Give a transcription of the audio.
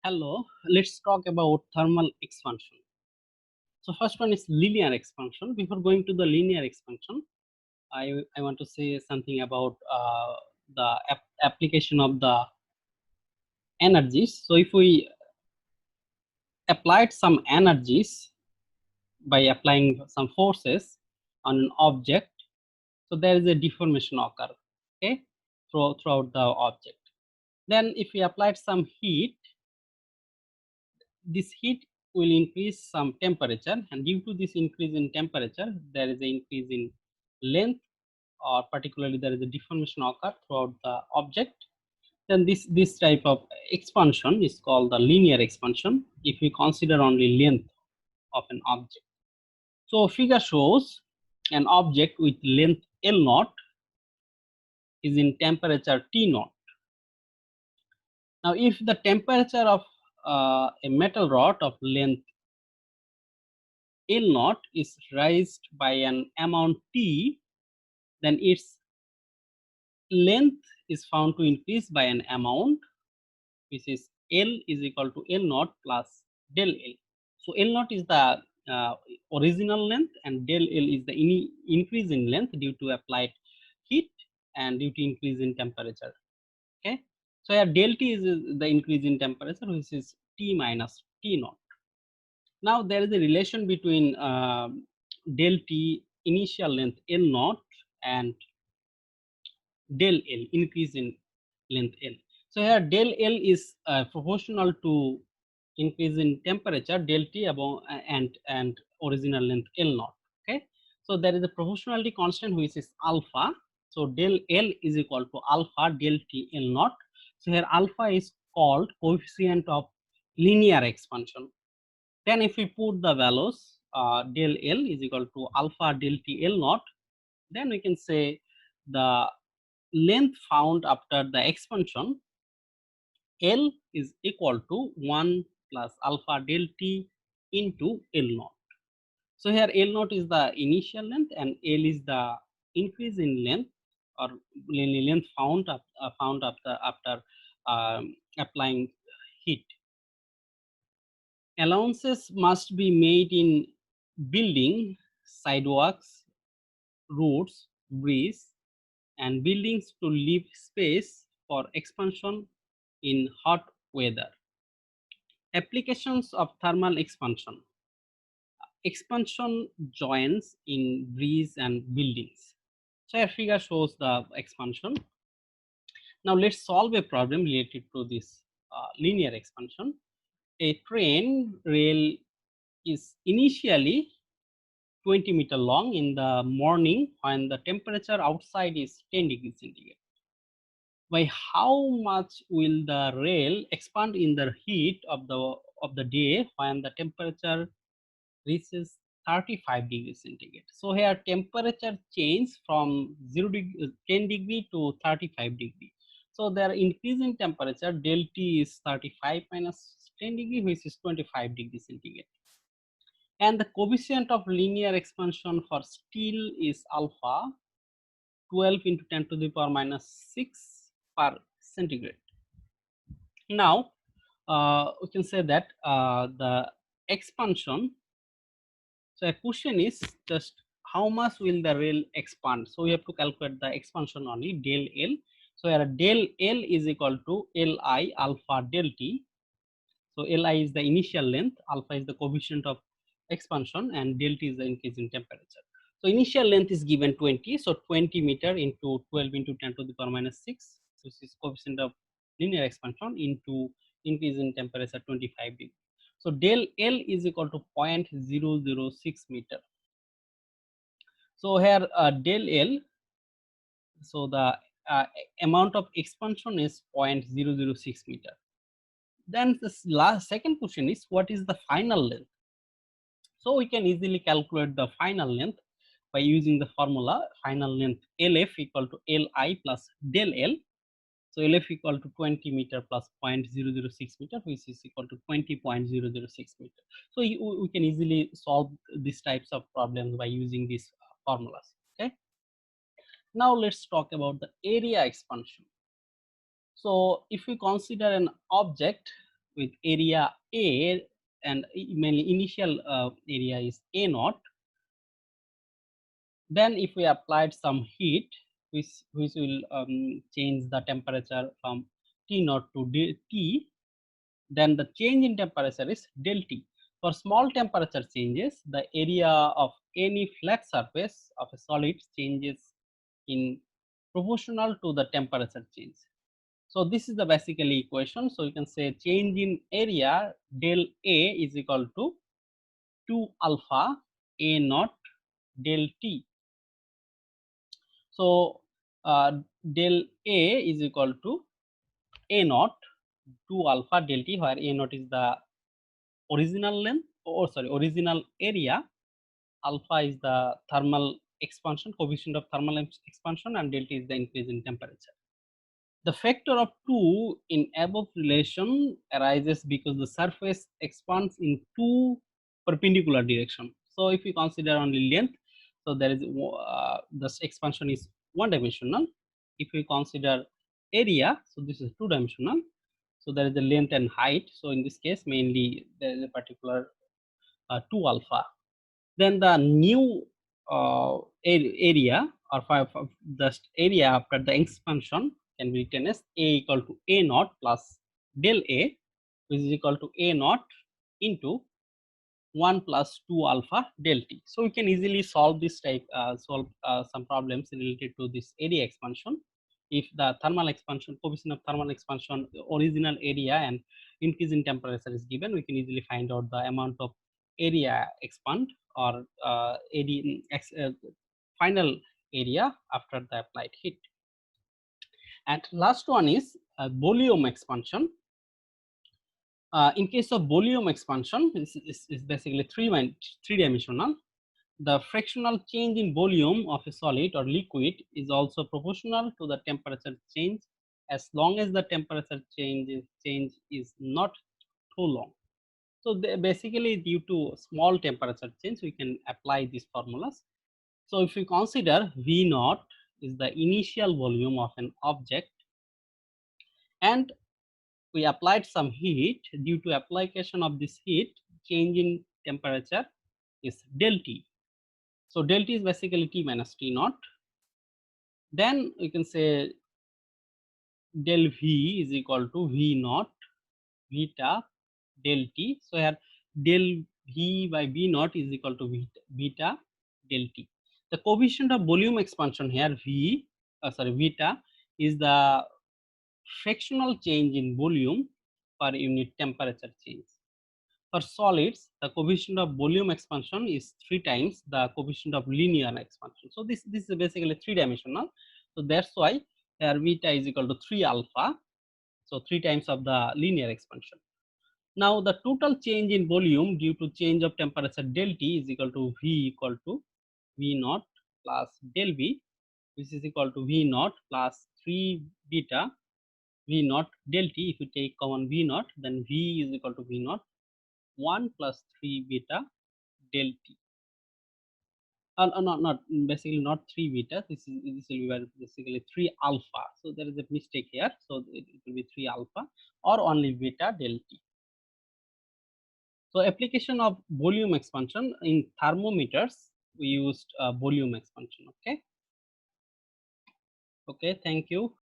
Hello, let's talk about thermal expansion. So first one is linear expansion. Before going to the linear expansion, I want to say something about the application of the energies. So if we applied some energies by applying some forces on an object, so there is a deformation occur, okay, throughout the object. Then if we applied some heat, this heat will increase some temperature, and due to this increase in temperature there is an increase in length, or particularly there is a deformation occur throughout the object. Then this type of expansion is called the linear expansion if we consider only length of an object. So figure shows an object with length L naught is in temperature T naught. Now if the temperature of a metal rod of length L naught is raised by an amount T, then its length is found to increase by an amount which is L is equal to L naught plus del L. So L naught is the original length, and del L is the increase in length due to applied heat and due to increase in temperature. Okay, so here del T is the increase in temperature, which is T minus T naught. Now there is a relation between del T initial length L naught and del L increase in length L. So here del L is proportional to increase in temperature del T above and original length L naught. Okay, so there is a proportionality constant which is alpha. So del L is equal to alpha del T L naught. So here alpha is called coefficient of linear expansion. Then if we put the values del L is equal to alpha del T L naught, then we can say the length found after the expansion L is equal to 1 plus alpha del T into L naught. So here L naught is the initial length and L is the increase in length, or length found after applying heat. Allowances must be made in building, sidewalks, roads, bridges, and buildings to leave space for expansion in hot weather. Applications of thermal expansion. Expansion joints in bridges and buildings. So a figure shows the expansion. Now let's solve a problem related to this linear expansion. A train rail is initially 20-meter long in the morning when the temperature outside is 10 degrees centigrade. By how much will the rail expand in the heat of the day when the temperature reaches 35 degrees centigrade? So here temperature change from 10 degree to 35 degree. So there increase in temperature del T is 35 minus 10 degree, which is 25 degrees centigrade. And the coefficient of linear expansion for steel is alpha 12 into 10 to the power minus 6 per centigrade. Now we can say that the expansion, so a question is just how much will the rail expand. So we have to calculate the expansion only del L. So here del L is equal to Li alpha del T. So Li is the initial length, alpha is the coefficient of expansion, and del T is the increase in temperature. So initial length is given 20, so 20 meter into 12 into 10 to the power minus 6, so this is coefficient of linear expansion into increase in temperature 25 degree. So del L is equal to 0.006 meter. So here del L, so the amount of expansion is 0.006 meter. Then the second question is what is the final length? So we can easily calculate the final length by using the formula final length LF equal to Li plus del L. So LF equal to 20 meter plus 0.006 meter, which is equal to 20.006 meter. So we can easily solve these types of problems by using these formulas. Okay. Now let's talk about the area expansion. So if we consider an object with area A, and mainly initial area is A naught. Then if we applied some heat, which will change the temperature from T naught to T, then the change in temperature is del T. For small temperature changes, the area of any flat surface of a solid changes in proportional to the temperature change. So this is the basically equation. So you can say change in area del A is equal to 2 alpha A naught del T. So del A is equal to A naught 2 alpha del T, where A naught is the original length, or sorry, original area. Alpha is the thermal expansion, coefficient of thermal expansion, and delta is the increase in temperature. The factor of 2 in above relation arises because the surface expands in two perpendicular direction. So if we consider only length, so there is this expansion is one dimensional. If we consider area, so this is two dimensional. So there is the length and height. So in this case, mainly there is a particular 2 alpha. Then the new area, or the area after the expansion can be written as A equal to A naught plus del A, which is equal to A naught into 1 plus 2 alpha del T. So we can easily solve this type, solve some problems related to this area expansion. If the thermal expansion, coefficient of thermal expansion, original area and increase in temperature is given, we can easily find out the amount of area expand, or final area after the applied heat. And last one is volume expansion. In case of volume expansion, this is basically three dimensional. The fractional change in volume of a solid or liquid is also proportional to the temperature change, as long as the temperature change is not too long. So basically, due to small temperature change, we can apply these formulas. So if we consider V naught is the initial volume of an object, and we applied some heat, due to application of this heat, change in temperature is del T. So del T is basically T minus T naught. Then we can say del V is equal to V naught beta del T. So here del V by V naught is equal to beta del T. The coefficient of volume expansion here beta is the fractional change in volume per unit temperature change. For solids, the coefficient of volume expansion is 3 times the coefficient of linear expansion. So this is basically three dimensional. So that's why here beta is equal to 3 alpha. So 3 times of the linear expansion. Now the total change in volume due to change of temperature del T is equal to V equal to V naught plus del V, which is equal to V naught plus 3 beta V naught del T. If you take common V naught, then V is equal to V naught 1 plus 3 beta del T. Not basically not 3 beta. This will be basically 3 alpha. So there is a mistake here. So it will be 3 alpha or only beta del T. So application of volume expansion in thermometers, we used volume expansion. Okay. Okay. Thank you.